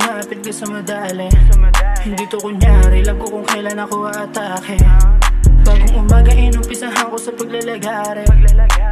lumapit ka sa madali. Hindi to kunyari, alam ko kung kailan ako aatake. Bagong umaga inumpisahan ko sa paglalagari.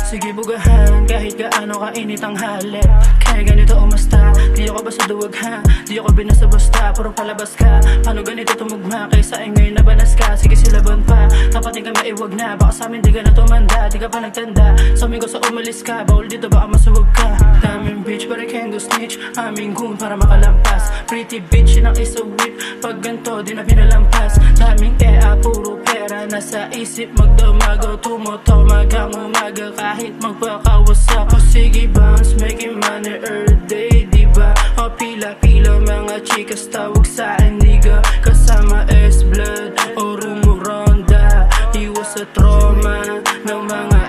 Sige bugahan kahit gaano kainit ang halip. Kaya ganito umasta, di ako basta duwag ha. Di ako binasa basta, puro palabas ka. Paano ganito tumugma, kaysa ay ngayon nabanas ka. Sige silaban pa, kapating ka maiwag na. Baka sa'min di ka na tumanda, di ka pa nagtanda. Samin ko sa umalis ka, bawal dito baka masuwag ka. Daming bitch but I can't do snitch, aming goon para makalampas. Pretty bitch yun ang isa whip, pag ganto di na pinalampas. Daming puro pera, nasa isip magdamago. Tumutawag ang umaga kahit magpakawasak. O sige bounce, making money every day, diba? O pila-pila mga chikas tawag sa'kin nigga. Kasama S-blood o rumuronda. Iwas sa trauma ng mga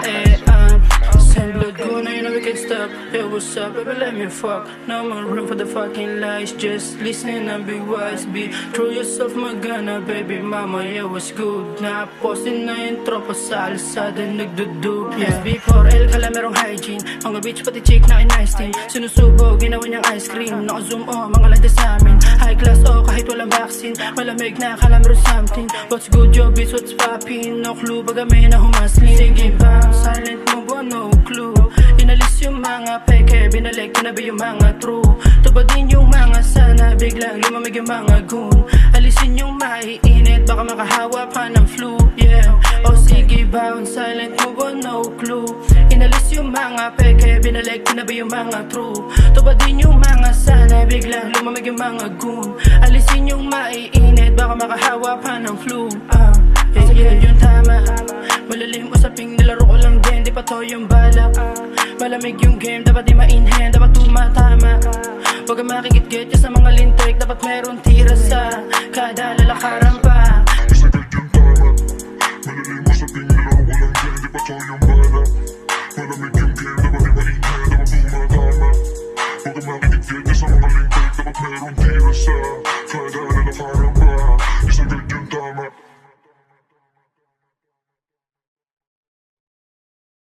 send blood ko na yun, we can stop. Yo, what's up, baby, let me fuck. No more room for the fucking lies. Just listen and be wise. Be true yourself, magana, baby mama. Yeah, what's good? Na-postin na yung tropa sa alsada, nagdudub. Yeah, SB4L, kala merong hygiene. Mga bitch, pati chick na in-ice team. Sinusubo, ginawa niyang ice cream. Naka-zoom, oh, mga lente sa amin. High class, oh, kahit walang vaccine. Malamig na, kala meron something. What's good, yo, bitch, what's poppin'? No clue, baga may na humaslin. Sige ba, silent mo ba, no clue. Inalis yung mga peke, binalik tinabi yung mga true. Tubadin yung mga sana, biglang lumamig yung mga goon. Alisin yung maiinit, baka makahawa pa ng flu. Yeah, o sige bounce, silent mo ba, no clue. Inalis yung mga peke, binalik tinabi yung mga true. Tubadin yung mga sana, biglang lumamig yung mga goon. Alisin yung maiinit, baka makahawa pa ng flu. Yeah, yung tama. Malalim usaping nilaro ko lang din, di pa to yung balak. Malamig yung game, dapat di ma-in-hand, dapat tumatama. Huwag kang makikit-get sa mga lintik, dapat meron tira sa kada lalakaran pa. Isagad yung tama. Malalim usaping nilaro ko lang din, di pa to yung balak. Malamig yung game, dapat di ma-in-hand, dapat tumatama. Huwag kang makikit-get sa mga lintik, dapat meron tira sa kada lalakaran pa. Isagad